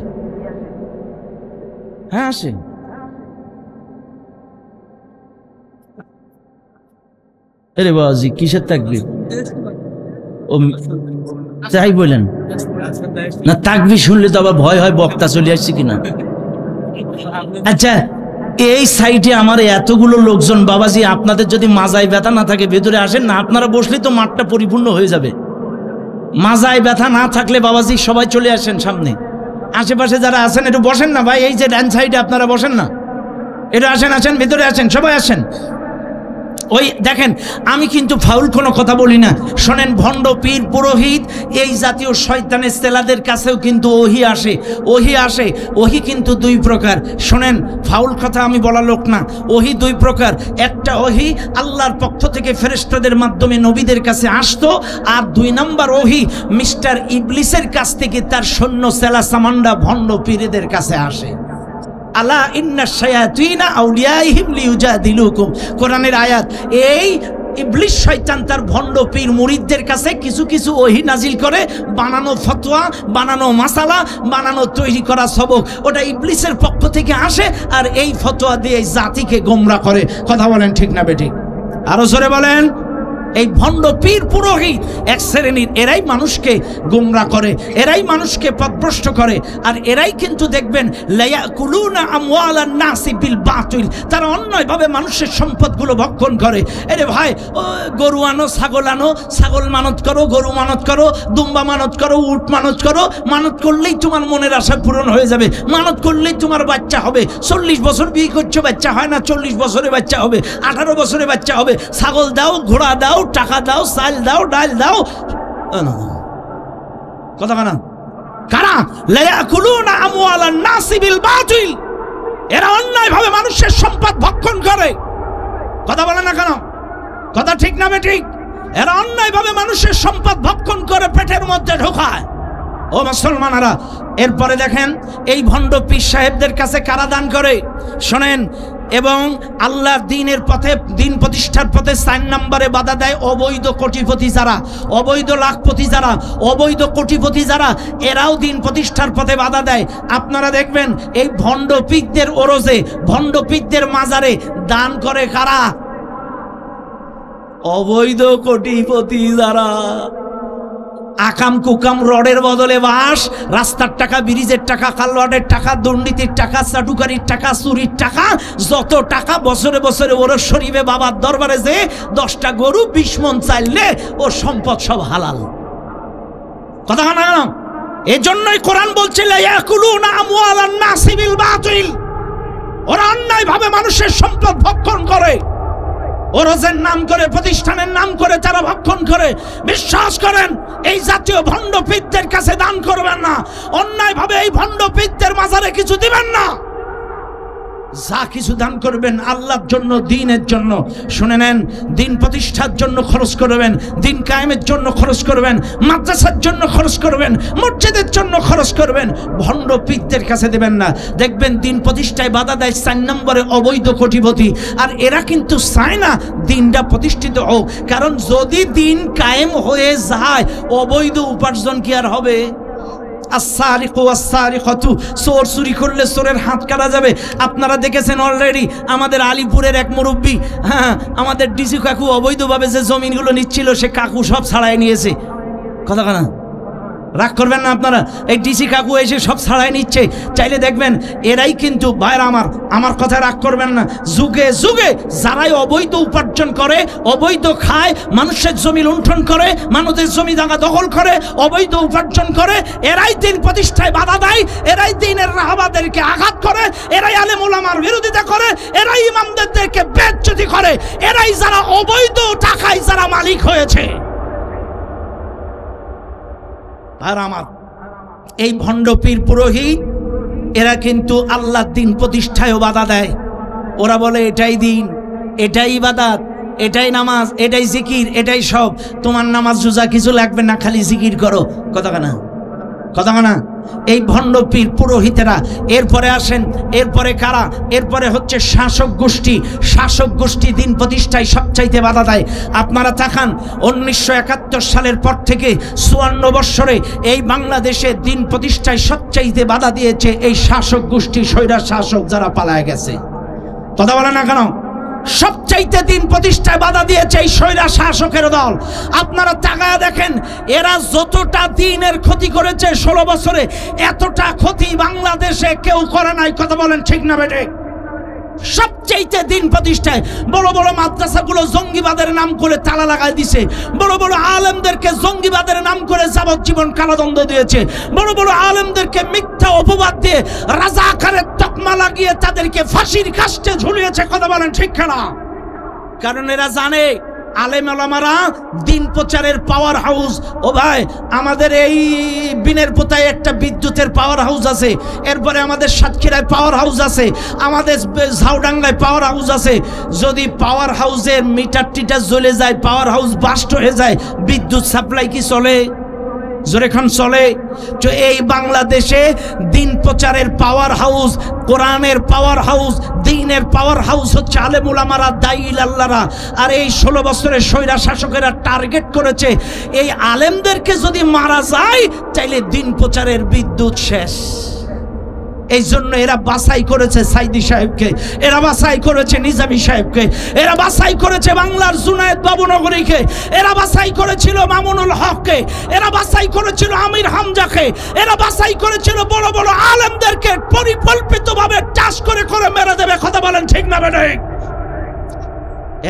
হ্যাঁ আসে। আরে বাবাজি, কিসের তাকবীর? ও তাই বলেন না, তাকবীর শুনলে তো আবার ভয় হয় বক্তা চলে আসছে কিনা। আচ্ছা, এই সাইডে আমার এতগুলো লোকজন, বাবাজি আপনাদের যদি মাজায় ব্যথা না থাকে ভেতরে আসেন না, আপনারা বসলেই তো মাঠটা পরিপূর্ণ হয়ে যাবে। মাজায় ব্যথা না থাকলে বাবাজি সবাই চলে আসেন সামনে। আশেপাশে যারা আছেন একটু বসেন না ভাই, এই যে ডান সাইডে আপনারা বসেন না, একটু আসেন, আসেন ভেতরে আসেন, সবাই আসেন। ওই দেখেন, আমি কিন্তু ফাউল কোনো কথা বলি না। শোনেন, ভণ্ড পীর পুরোহিত এই জাতীয় শয়তানের ছেলেদের কাছেও কিন্তু ওহি আসে। ওহি কিন্তু দুই প্রকার। শোনেন, ফাউল কথা আমি বলা লোক না। ওহি দুই প্রকার। একটা ওহি আল্লাহর পক্ষ থেকে ফেরেশতাদের মাধ্যমে নবীদের কাছে আসতো, আর দুই নাম্বার ওহি মিস্টার ইবলিসের কাছ থেকে তার সৈন্য সেলা সামান্ডা ভণ্ড পীরদের কাছে আসে। আলা ইন্না শায়াতিনা আউলিয়াইহিম লিউজাদিলুকুম, কোরআনের আয়াত। এই ইবলিস শয়তান তার ভণ্ড পীর মুরিদদের কাছে কিছু কিছু ওহি নাজিল করে, বানানো ফতোয়া, বানানো মাসালা, বানানো তৈরি করা সবক, ওটা ইবলিসের পক্ষ থেকে আসে, আর এই ফতোয়া দিয়ে জাতিকে গোমরা করে। কথা বলেন ঠিক না বেঠিক? আরো জোরে বলেন। এই ভণ্ড পীর পুরোহিত এক শ্রেণীর, এরাই মানুষকে গোমরা করে, এরাই মানুষকে পথভ্রষ্ট করে। আর এরাই কিন্তু দেখবেন লায়াকুলুনা আমওয়ালান নাসি বিল বাতিল, তারা অন্যায়ভাবে মানুষের সম্পদগুলো ভক্ষণ করে। আরে ভাই, গরু আনো, ছাগল মানত করো, গরু মানত করো, দুম্বা মানত করো, উট মানত করো। মানত করলেই তোমার মনের আশা পূরণ হয়ে যাবে, মানত করলেই তোমার বাচ্চা হবে। 40 বছর বিয়ে করছো, বাচ্চা হয় না, 40 বছরে বাচ্চা হবে, 18 বছরে বাচ্চা হবে। ছাগল দাও, ঘোড়া দাও, টাকা দাও, চাল দাও, ডাল দাও। কথা কানা কারা? লায়াকুলুনা আমওয়ালান নাসি বিল বাতিল, এরা অন্যায়ভাবে মানুষের সম্পদ ভক্ষণ করে। কথা বলে না কেন? কথা ঠিক না বেঠিক? এরা অন্যায়ভাবে মানুষের সম্পদ ভক্ষণ করে পেটের মধ্যে ঢোকায়। ও মুসলমানেরা, এরপরে দেখেন এই ভণ্ড পীর সাহেবদের কাছে কারা দান করে। শোনেন, এবং আল্লাহর দ্বীনের পথে, দিন প্রতিষ্ঠার পথে 4 নম্বরে বাধা দেয় অবৈধ কোটিপতি যারা, অবৈধ লাখপতি যারা, অবৈধ কোটিপতি যারা, এরাও দিন প্রতিষ্ঠার পথে বাধা দেয়। আপনারা দেখবেন এই ভণ্ড পীরদের ওরজে, ভণ্ড পীরদের মাজারে দান করে কারা? অবৈধ কোটিপতি যারা। আকাম কুকাম, রডের বদলে বাঁশ, রাস্তার টাকা, ব্রিজের টাকা, কালওয়াটের টাকা, দুর্নীতির টাকা, চাটুকারির টাকা, চুরির টাকা, যত টাকা বছরে বছরে ওর শরীফে বাবার দরবারে যে 10টা গরু 20 মণ চাইলে ওর সম্পদ সব হালাল। কথা না? এজন্যই কোরআন বলছে লায়াকুলুনা আমওয়ালান নাসি বিল বাতিল, ওরা অন্যায়ভাবে মানুষের সম্পদ ভক্ষণ করে। ওরজের নাম করে, প্রতিষ্ঠানের নাম করে তারা ভক্ষণ করে। বিশ্বাস করেন, এই জাতীয় ভণ্ড পীরদের কাছে দান করবেন না, অন্যায়ভাবে এই ভণ্ড পীরদের মাজারে কিছু দিবেন না। যা কিছু দান করবেন আল্লাহর জন্য, দ্বীনের জন্য। শুনে নেন, দ্বীন প্রতিষ্ঠার জন্য খরচ করবেন, দ্বীন কায়েমের জন্য খরচ করবেন, মাদ্রাসার জন্য খরচ করবেন, মসজিদের জন্য খরচ করবেন। ভণ্ড পীরদের কাছে দেবেন না। দেখবেন দ্বীন প্রতিষ্ঠায় বাধা দেয় 4 নম্বরে অবৈধ কোটিপতি। আর এরা কিন্তু চায় না দ্বীনটা প্রতিষ্ঠিত হোক, কারণ যদি দ্বীন কায়েম হয়ে যায়, অবৈধ উপার্জন কি আর হবে? চোর চুরি করলে চোরের হাত কাটা যাবে। আপনারা দেখেছেন অলরেডি আমাদের আলিপুরের এক মুরব্বী, হ্যাঁ, আমাদের ডিসি কাকু অবৈধভাবে যে জমিনগুলো নিচ্ছিল, সে কাকু সব ছাড়াই নিয়েছে। কথা কানা রাগ করবেন না আপনারা, এই ডিসি কাকু এসে সব ছাড়াই নিচ্ছে। চাইলে দেখবেন এরাই কিন্তু, ভাইরা আমার কথা রাগ করবেন না, যুগে যুগে যারাই অবৈধ উপার্জন করে, অবৈধ খায়, মানুষের জমি লুণ্ঠন করে, মানুষের জমি জায়গা দখল করে, অবৈধ উপার্জন করে, এরাই দিন প্রতিষ্ঠায় বাধা দেয়, এরাই দিনের রাহবারদেরকে আঘাত করে, এরাই আলেম ওলামার বিরোধিতা করে, এরাই ইমামদেরকে বেইজ্জতি করে, এরাই যারা অবৈধ টাকায় যারা মালিক হয়েছে। আর আমার এই ভণ্ড পীর পুরোহিত, এরা কিন্তু আল্লাহর দ্বীন প্রতিষ্ঠায়ও বাধা দেয়। ওরা বলে এটাই দ্বীন, এটাই ইবাদত, এটাই নামাজ, এটাই জিকির, এটাই সব। তোমার নামাজ রোজা কিছু লাগবে না, খালি জিকির করো। কথা না? এই ভণ্ড পীর পুরোহিতেরা। এরপরে আসেন, এরপরে কারা? এরপরে হচ্ছে শাসক গোষ্ঠী। শাসক গোষ্ঠী দিন প্রতিষ্ঠায় সবচাইতে বাধা দেয়। আপনারা তাকান, 1971 সালের পর থেকে 54 বৎসরে এই বাংলাদেশে দিন প্রতিষ্ঠায় সবচাইতে বাধা দিয়েছে এই শাসক গোষ্ঠী, স্বৈরা শাসক যারা পালায় গেছে। কথা বলে না কেন? সবচাইতে দিন প্রতিষ্ঠায় বাধা দিয়েছে এই স্বৈরা শাসকের দল। আপনারা তাকায়া দেখেন, এরা যতটা দিনের ক্ষতি করেছে 16 বছরে, এতটা ক্ষতি বাংলাদেশে কেউ করে নাই। কথা বলেন ঠিক না বেঠিক? সবচাইতে দিন প্রতিষ্ঠায় বড় বড় মাদ্রাসাগুলো জঙ্গিবাদের নাম করে তালা লাগাই দিছে, বড় বড় আলেমদেরকে জঙ্গিবাদের নাম করে যাবজ্জীবন কারাদণ্ড দিয়েছে, বড় বড় আলেমদেরকে মিথ্যা অপবাদ দিয়ে রাজাকারের তকমা লাগিয়ে তাদেরকে ফাঁসির কাস্টে ঝুলিয়েছে। কথা বলেন ঠিক না? কারণ এরা জানে আলেম ওলামারা দিন প্রচারের পাওয়ার হাউস। ও ভাই, আমাদের এই বিনের পোতায় একটা বিদ্যুতের পাওয়ার হাউস আছে, এরপরে আমাদের সাতক্ষীরায় পাওয়ার হাউস আছে, আমাদের ঝাউডাঙ্গায় পাওয়ার হাউস আছে। যদি পাওয়ার হাউসের মিটার টিটার জ্বলে যায়, পাওয়ার হাউস বাস্ট হয়ে যায়, বিদ্যুৎ সাপ্লাই কি চলে? জোরেখান চলে? তো এই বাংলাদেশে দিন প্রচারের পাওয়ার হাউস, কোরআনের পাওয়ার হাউস, দ্বীনের পাওয়ার হাউস হচ্ছে আলেম উলামারা, দাঈল আল্লাহরা। আর এই 16 বছরের স্বৈরা শাসকেরা টার্গেট করেছে এই আলেমদেরকে যদি মারা যায় তাইলে দিন প্রচারের বিদ্যুৎ শেষ। এই জন্য এরা বাছাই করেছে সাইদি সাহেবকে, এরা বাছাই করেছে নিজামী সাহেবকে, এরা বাছাই করেছে বাংলার জুনায়েদ বাবুনগরীকে, এরা বাছাই করেছিল মামুনুল হককে, এরা বাছাই করেছিল আমির হামজাকে, এরা বাছাই করেছিল বড় বড় আলেমদেরকে। পরিকল্পিতভাবে টাচ করে করে মেরে দেবে। কথা বলেন ঠিক না বেঠিক?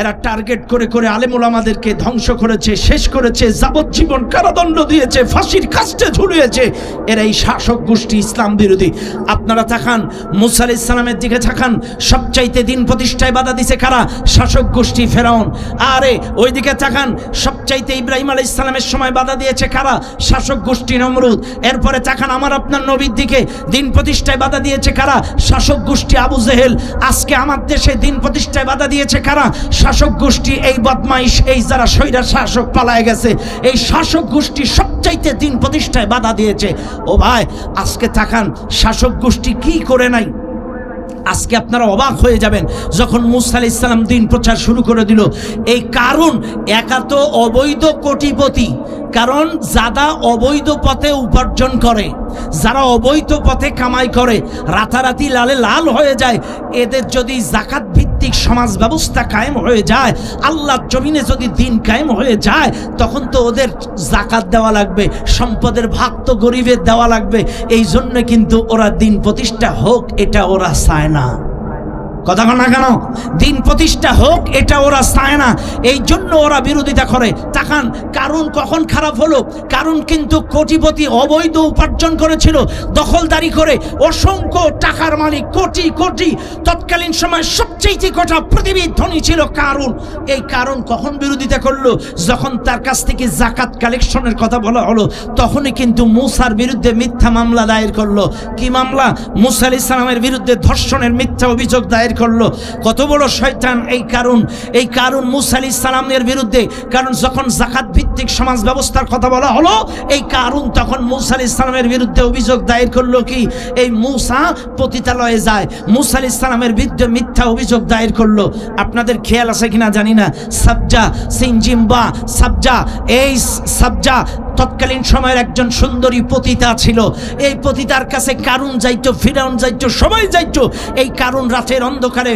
এরা টার্গেট করে করে আলেম ওলামাদেরকে ধ্বংস করেছে, শেষ করেছে, যাবজ্জীবন কারাদণ্ড দিয়েছে, ফাঁসির কাস্টে ঝুলিয়েছে। এরা এই শাসক গোষ্ঠী ইসলাম বিরোধী। আপনারা তাকান মুসা আলাইহিস সালামের দিকে তাকান, সবচাইতে দিন প্রতিষ্ঠায় বাধা দিছে কারা? শাসক গোষ্ঠী ফেরাউন। আরে ওইদিকে তাকান, সবচাইতে ইব্রাহিম আলাইহিস সালামের সময় বাধা দিয়েছে কারা? শাসক গোষ্ঠী নমরুদ। এরপরে তাকান আমার আপনার নবীর দিকে, দিন প্রতিষ্ঠায় বাধা দিয়েছে কারা? শাসক গোষ্ঠী আবু জেহেল। আজকে আমার দেশে দিন প্রতিষ্ঠায় বাধা দিয়েছে কারা? শাসক গোষ্ঠী। এই বদমাইশ, এই যারা স্বৈরা শাসক পালায় গেছে, এই শাসক গোষ্ঠী সবচাইতে দিন প্রতিষ্ঠায় বাধা দিয়েছে। ও ভাই, আজকে তাকান শাসক গোষ্ঠী কি করে নাই। আজকে আপনারা অবাক হয়ে যাবেন, যখন মুসা আলাইহিস সালাম দিন প্রচার শুরু করে দিল, এই কারণ একা তো অবৈধ কোটিপতি, কারণ যারা অবৈধ পথে উপার্জন করে, যারা অবৈধ পথে কামাই করে, রাতারাতি লালে লাল হয়ে যায়, এদের যদি জাকাত ভিত্তিক সমাজ ব্যবস্থা কায়েম হয়ে যায়, আল্লাহর জমিনে যদি দিন কায়েম হয়ে যায়, তখন তো ওদের জাকাত দেওয়া লাগবে, সম্পদের ভাগ তো গরিবের দেওয়া লাগবে। এই জন্য কিন্তু ওরা দিন প্রতিষ্ঠা হোক এটা ওরা চায় না। কথা না কেন? দিন প্রতিষ্ঠা হোক এটা ওরা চায় না, এই জন্য ওরা বিরোধিতা করে। তাকান কারণ কখন খারাপ হলো? কারণ কিন্তু কোটিপতি, অবৈধ উপার্জন করেছিল, দখলদারি করে অসংখ্য টাকার মালিক, কোটি কোটি। তৎকালীন সময় সবচেয়ে গোটা পৃথিবীর ধনী ছিল কারুন। এই কারণ কখন বিরোধিতা করলো? যখন তার কাছ থেকে জাকাত কালেকশনের কথা বলা হলো, তখনই কিন্তু মুসার বিরুদ্ধে মিথ্যা মামলা দায়ের করলো। কি মামলা? মুসা আলাইহিস সালামের বিরুদ্ধে ধর্ষণের মিথ্যা অভিযোগ দায়ের করলো। কত বড় শয়তান এই কারণ! এই কারণ মুসা আলাইহিস সালামের বিরুদ্ধে, কারণ যখন জাকাত ভিত্তিক সমাজ ব্যবস্থার কথা বলা হলো, এই কারণ তখন মুসা আলাইহিস সালামের বিরুদ্ধে অভিযোগ দায়ের করলো। কি? এই মুসা পতিতালয়ে যায়, মুসা আলাইহিস সালামের বিরুদ্ধে মিথ্যা অভিযোগ দায়ের করলো। আপনাদের খেয়াল আছে কিনা জানি না, সাবজা সিনজিম্বা সাবজা, এই সাবজা তৎকালীন সময়ের একজন সুন্দরী পতিতা ছিল। এই পতিতার কাছে কারুন যাইতো, ফিরাউন যাইতো, সবাই যাইতো। এই কারুন রাতের অন্ধকারে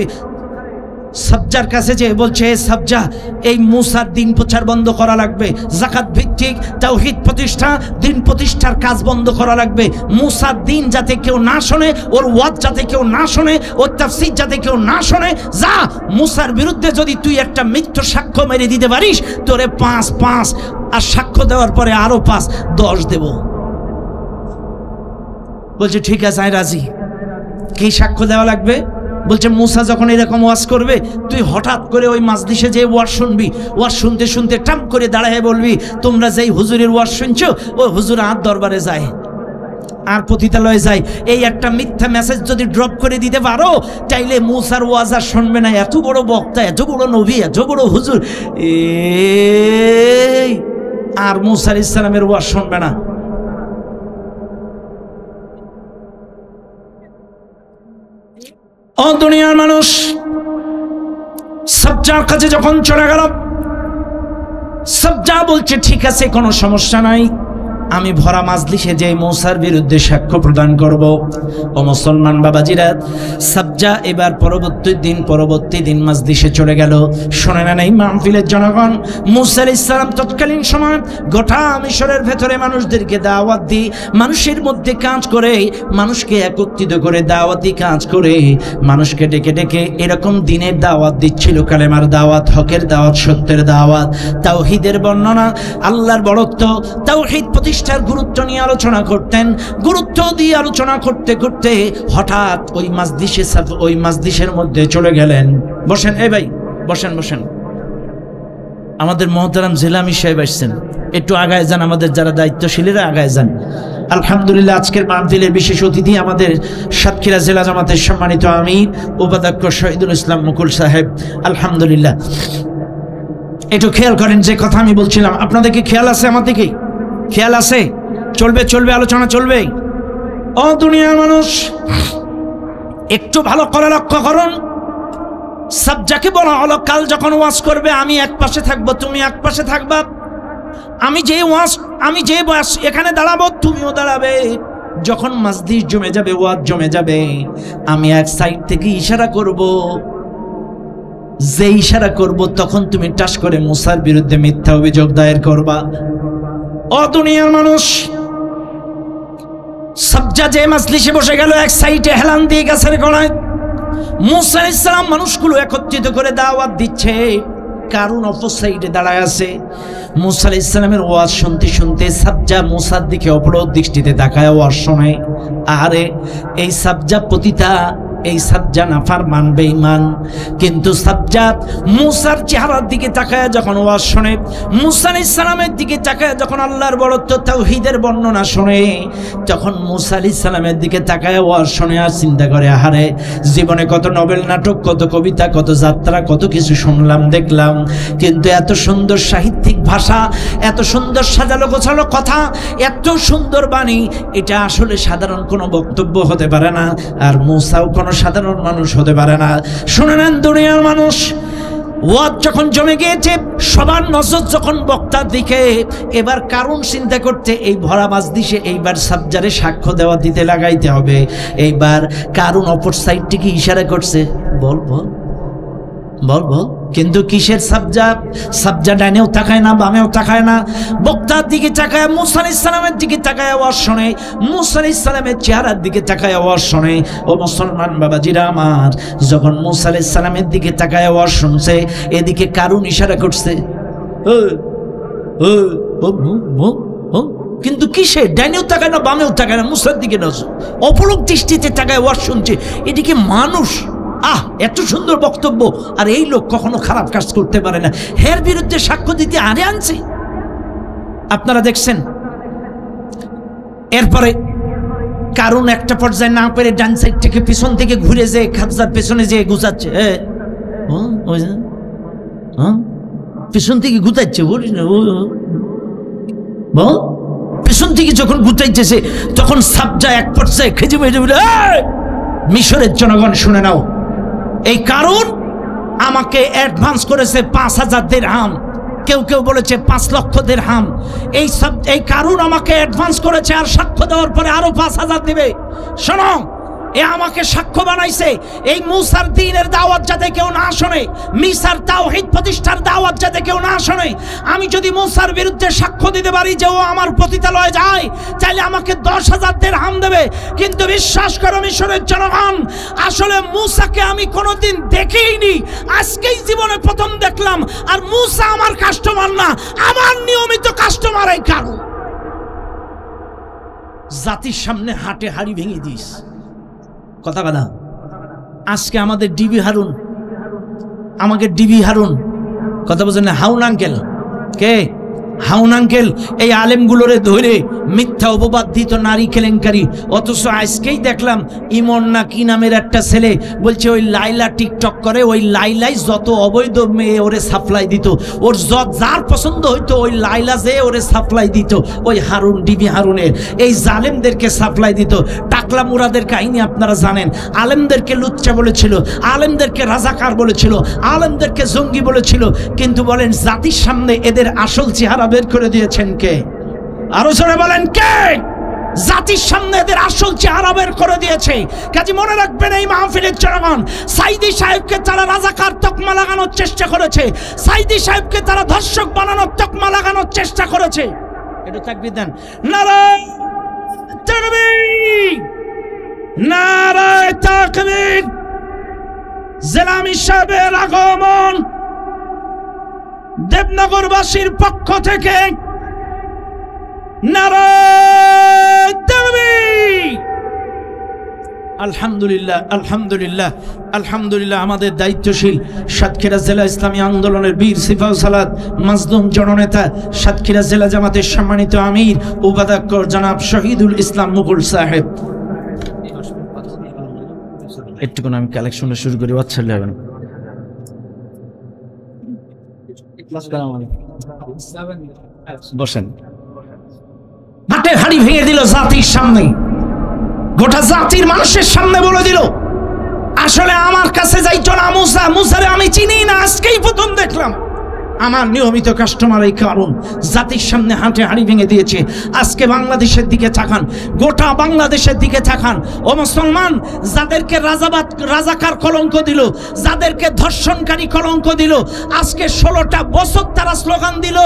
সাবজার কাছে যে বলছে, সাবজা, এই মুসার দিন প্রচার বন্ধ করা লাগবে, জাকাত ভিত্তিক তাওহীদ প্রতিষ্ঠা, দিন প্রতিষ্ঠার কাজ বন্ধ করা লাগবে। মুসার দিন যাতে কেউ না শোনে, ওর ওয়াজ যাতে কেউ না শোনে, ওর তাফসীর যাতে কেউ না শোনে। যা, মুসার বিরুদ্ধে যদি তুই একটা মিথ্যা সাক্ষ্য মেরে দিতে পারিস, তোরে 5 আর সাক্ষ্য দেওয়ার পরে আরো 5, 10 দেব। বলছে ঠিক আছে, আমি রাজি। কি সাক্ষ্য দেওয়া লাগবে? বলছে মুসা যখন এরকম ওয়াজ করবে, তুই হঠাৎ করে ওই মাজলিসে যে ওয়াজ শুনবি, ওয়াজ শুনতে শুনতে টাম করে দাঁড়ায় বলবি, তোমরা যেই হুজুরের ওয়াজ শুনছো, ওই হুজুর আর দরবারে যায়, আর পতিতালয়ে যায়। এই একটা মিথ্যা মেসেজ যদি ড্রপ করে দিতে পারো, চাইলে মুসার ওয়াজ আর শুনবে না। এত বড় বক্তা, এত বড় নবী, এত বড় হুজুর, আর মুসা আলাইহিস সালামের ওয়াজ শুনবে না। ও দুনিয়ার মানুষ, সাবজার কাছে যখন চলে গেল, সাবজা বলছে ঠিক আছে, কোনো সমস্যা নাই, আমি ভরা মাজলিসে যে মুসার বিরুদ্ধে সাক্ষ্য প্রদান করব। ও মুসলমান বাবাজিরা, সাবজা এবার পরবর্তী দিন মাজলিসে চলে গেল। শুনে না এই মাহফিলের জনগণ, মুসা আলাইহিস সালাম তৎকালীন সময় গোটা মিশরের ভেতরে মানুষদেরকে দাওয়াত দিয়ে, মানুষের মধ্যে কাজ করে, মানুষকে একত্রিত করে দাওয়াতি কাজ করে, মানুষকে ডেকে ডেকে এরকম দিনের দাওয়াত দিচ্ছিল, কালেমার দাওয়াত, হকের দাওয়াত, সত্যের দাওয়াত, তাওহীদের বর্ণনা, আল্লাহর বড়ত্ব, তাওহীদ প্রতিষ্ঠার গুরুত্ব নিয়ে আলোচনা করতেন। গুরুত্ব দিয়ে আলোচনা করতে করতে হঠাৎ ওই মাজলিসের মধ্যে চলে গেলেন। বসেন, এই ভাই বসেন বসেন, আমাদের মহতারাম জিলামি সাহেব আসছেন, একটু আগায় যান, আমাদের যারা দায়িত্বশীলেরা আগায় যান। আলহামদুলিল্লাহ, আজকের মাহফিলের বিশেষ অতিথি আমাদের সাতক্ষীরা জেলা জামাতের সম্মানিত আমির উপাধ্যক্ষ শহীদুল ইসলাম মুকুল সাহেব। আলহামদুলিল্লাহ, একটু খেয়াল করেন যে কথা আমি বলছিলাম, আপনাদের কি খেয়াল আছে? আমার দিকে খেয়াল আছে? চলবে চলবে, আলোচনা চলবে। ও দুনিয়ার মানুষ, একটু ভালো করে লক্ষ্য করুন। সাবজাকে বলা হলো, কাল যখন ওয়াজ করবে আমি এক পাশে থাকবো, তুমি এক পাশে থাকবা। আমি যে ওয়াজ এখানে দাঁড়াবো, তুমিও দাঁড়াবে। যখন মজলিস জমে যাবে, ওয়াজ জমে যাবে, আমি এক সাইড থেকে ইশারা করব। যে ইশারা করব, তখন তুমি টাস করে মুসার বিরুদ্ধে মিথ্যা অভিযোগ দায়ের করবা। ও দুনিয়ার মানুষ, সাবজা যে মজলিসে বসে গেল, এক সাইডে হেলান দিয়ে গাছের গোড়ায় মুসা আলাইহিস সালাম মানুষগুলো একত্রিত করে দাওয়াত দিচ্ছে। কারণ অপর সাইডে দাঁড়ায় আছে। মুসা আলাইহিস সালামের ওয়াজ শুনতে শুনতে সাবজা মুসার দিকে অপলক দৃষ্টিতে তাকায় ওয়াজ শোনে। আরে এই সাবজা পতিতা, এই সাবজা নাফরমান বেঈমান, কিন্তু সাবজাত মুসার চেহারার দিকে তাকায় যখন ওয়াজ শুনে, মুসা আলাইহিস সালামের দিকে তাকায় যখন আল্লাহর বড়ত্ব তাওহীদের বর্ণনা শুনে, তখন মুসা আলাইহিস সালামের দিকে তাকায় ওয়াজ শুনে আর চিন্তা করে, আহারে জীবনে কত নোবেল নাটক, কত কবিতা, কত যাত্রা, কত কিছু শুনলাম দেখলাম, কিন্তু এত সুন্দর সাহিত্যিক ভাষা, এত সুন্দর সাজালো গোছালো কথা, এত সুন্দর বাণী, এটা আসলে সাধারণ কোনো বক্তব্য হতে পারে না। আর মুসাও কোনো সাধারণ মানুষ হতে পারে না। শুনে নেন দুনিয়ার মানুষ, ওয়াজ যখন জমে গিয়েছে, সবার নজর যখন বক্তার দিকে, এবার কারণ চিন্তা করতে, এই ভরা মজলিসে এইবার সাবজারে সাক্ষ্য দেওয়া দিতে লাগাইতে হবে। এইবার কারণ অপর সাইড থেকে ইশারা করছে, বল বল বল বল, কিন্তু কিসের সাবজা ডাইনেও তাকায় না, বামেও তাকায় না, বক্তার দিকে তাকায়, মুসা আলাইহিস সালামের দিকে তাকায় আওয়াজ শোনে, মুসা আলাইহিস সালামের চেহারার দিকে তাকায় আওয়াজ শোনে। ও মুসলমান বাবাজিরা আমার, যখন মুসা আলাইহিস সালামের দিকে তাকায় আওয়াজ শুনছে, এদিকে কারণ ইশারা করছে, কিন্তু কিসে ডাইনেও তাকায় না, বামেও তাকায় না, মুসার দিকে নজর, অপলক দৃষ্টিতে তাকায় ওয়াজ শুনছে। এদিকে মানুষ, এত সুন্দর বক্তব্য, আর এই লোক কখনো খারাপ কাজ করতে পারে না, এর বিরুদ্ধে সাক্ষ্য দিতে আরে আনছে। আপনারা দেখছেন, এরপরে কারণ একটা পর্যায়ে না পেরে ডান সাইড থেকে পিছন থেকে ঘুরে যেয়ে খাবজার পেছনে যেয়ে গুজাচ্ছে, পিছন থেকে গুতাচ্ছে, পিছন থেকে যখন গুতাইতেছে, তখন সাবজা এক পর্যায়ে খেজে মেজে বলে, মিশরের জনগণ শুনে নাও, এই কারণ আমাকে অ্যাডভান্স করেছে 5,000 দিরহাম, কেউ কেউ বলেছে 5 লক্ষ দিরহাম। এই কারণ আমাকে অ্যাডভান্স করেছে, আর সাক্ষ্য দেওয়ার পরে আরো 5,000 দিবে। শোনো, এ আমাকে সাক্ষ্য বানাইছে এই মুসার দ্বীনের দাওয়াত যাতে কেউ না শোনে, মিসার তাওহীদ প্রতিষ্ঠার দাওয়াত যাতে কেউ না শোনে। আমি যদি মুসার বিরুদ্ধে সাক্ষ্য দিতে পারি যে ও আমার পতিতালয়ে যায়, তাহলে আমাকে 10,000 দিরহাম দেবে। কিন্তু বিশ্বাস করো মিশরের জনগণ, আসলে মুসাকে আমি কোনোদিন দেখিনি, আজকেই জীবনে প্রথম দেখলাম। আর মুসা আমার কাস্টমার না, আমার নিয়মিত কাস্টমার। এই কারণ জাতির সামনে হাটে হাড়ি ভেঙে দিস কথা কথা। আজকে আমাদের ডিবি হারুন কথা বলছেন না, হাউন আঙ্কেল, কে হাউন আঙ্কেল, এই আলেমগুলোরে ধরে মিথ্যা অপবাদ দিত, নারী কেলেঙ্কারি। অথচ আজকেই দেখলাম ইমন না কি নামের একটা ছেলে বলছে ওই লাইলা টিকটক করে, ওই লাইলাই যত অবৈধ মেয়ে ওরে সাপ্লাই দিত, ওর যার পছন্দ হইতো ওই লাইলা যে ওরে সাপ্লাই দিত, ওই হারুন, ডিবি হারুনের এই জালেমদেরকে সাপ্লাই দিত। টাকলা মুরাদের কাহিনী আপনারা জানেন, আলেমদেরকে লুচ্চা বলেছিল, আলেমদেরকে রাজাকার বলেছিল, আলেমদেরকে জঙ্গি বলেছিল। কিন্তু বলেন জাতির সামনে এদের আসল চেহারা বের করে দিয়েছেন কে? আরো জোরে বলেন কে? জাতির সামনে এদের আসল চেহারা বের করে দিয়েছে। কাজে মনে রাখবেন এই মাহফিলের জনগণ, সাইদি সাহেবকে তারা রাজাকার তকমা লাগানোর চেষ্টা করেছে, সাইদি সাহেবকে তারা ধর্ষক বানানোর তকমা লাগানোর চেষ্টা করেছে। এটা তাকবীর দেন, নারায়ে তাকবীর, নারায়ে তাকবীর। জেলামি সাহেবের আগমন দেবনগরবাসীর পক্ষ থেকে নারায়ে তাকবীর, আলহামদুলিল্লাহ, আলহামদুলিল্লাহ, আলহামদুলিল্লাহ। আমাদের দায়িত্বশীল সাতক্ষীরা জেলা ইসলামী আন্দোলনের বীর সিফাউ সালাত মাজলুম জননেতা, সাতক্ষীরা জেলা জামাতের সম্মানিত আমির উপাধ্যক্ষ জনাব শহীদুল ইসলাম মুকুল সাহেব। একটুকুন আমি কালেকশনটা শুরু করি, বাচ্চালে হবে না। বসেন। হাটে হাড়ি ভেঙে দিল জাতির সামনে, গোটা জাতির মানুষের সামনে বলে দিল আসলে আমার কাছে যাইতো না মুসা, মুসারে আমি চিনি না, আজকেই প্রথম দেখলাম। আমার নিয়মিত কাস্টমার, এই কারণ জাতির সামনে হাটে হাড়ি ভেঙে দিয়েছে। আজকে বাংলাদেশের দিকে তাকান, গোটা বাংলাদেশের দিকে তাকান। ও মুসলমান, যাদেরকে রাজাকার কলঙ্ক দিল, যাদেরকে ধর্ষণকারী কলঙ্ক দিল, আজকে 16টা বছর তারা স্লোগান দিল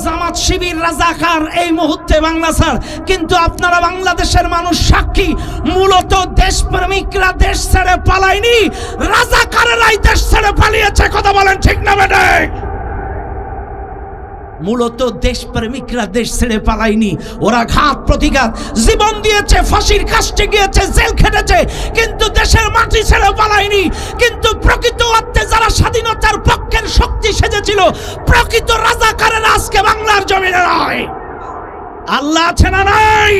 জামাত শিবির রাজাকার, এই মুহূর্তে বাংলা ছাড়। কিন্তু আপনারা বাংলাদেশের মানুষ সাক্ষী, মূলত দেশপ্রেমিকরা দেশ ছেড়ে পালায়নি, রাজাকারেরাই দেশ ছেড়ে পালিয়েছে। কথা বলেন ঠিক না বেটে? মূলত দেশপ্রেমিকরা দেশ ছেড়ে পালায়নি, ওরা ঘাত প্রতিঘাত জীবন দিয়েছে, ফাঁসির কাস্টে গিয়েছে, জেল খেটেছে, কিন্তু দেশের মাটি ছেড়ে পালায়নি। কিন্তু প্রকৃত অর্থে যারা স্বাধীনতার পক্ষের শক্তি সেজেছিল, প্রকৃত রাজাকারেরা আজকে বাংলার জমিনে নয়। আল্লাহ আছে না নাই?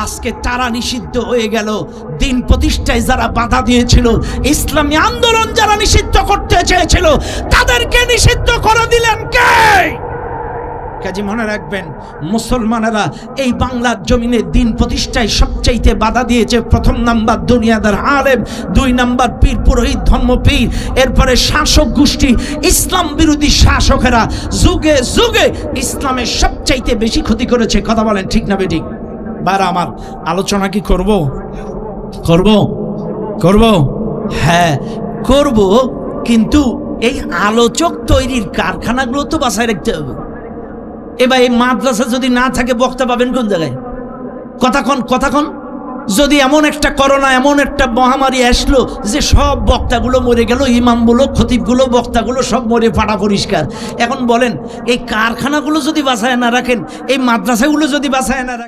আজকে তারা নিষিদ্ধ হয়ে গেল। দিন প্রতিষ্ঠায় যারা বাধা দিয়েছিল, ইসলামী আন্দোলন যারা নিষিদ্ধ করতে চেয়েছিল, তাদেরকে নিষিদ্ধ করে দিলেন কে? কাজে মনে রাখবেন, মুসলমানেরা এই বাংলার জমিনে দিন প্রতিষ্ঠায় সবচাইতে বাধা দিয়েছে। প্রথম নাম্বার দুনিয়াদার আলেম, 2 নাম্বার পীর পুরোহিত ধর্মপীর, এরপরে শাসক গোষ্ঠী, ইসলাম বিরোধী শাসকেরা যুগে যুগে ইসলামের সবচাইতে বেশি ক্ষতি করেছে। কথা বলেন ঠিক না বেঠিক? বার আমার আলোচনা কি করব? হ্যাঁ করব, কিন্তু এই আলোচক তৈরির কারখানাগুলো তো বাসায় রাখতে হবে। এবার এই মাদ্রাসা যদি না থাকে, বক্তা পাবেন কোন জায়গায়? কথাক্ষণ যদি এমন একটা করোনা, এমন একটা মহামারী আসলো যে সব বক্তাগুলো মরে গেল, ইমামগুলো, খতিবগুলো, বক্তাগুলো সব মরে ফাটা পরিষ্কার। এখন বলেন, এই কারখানাগুলো যদি বাঁচায় না রাখেন, এই মাদ্রাসাগুলো যদি বাঁচায় না রাখেন,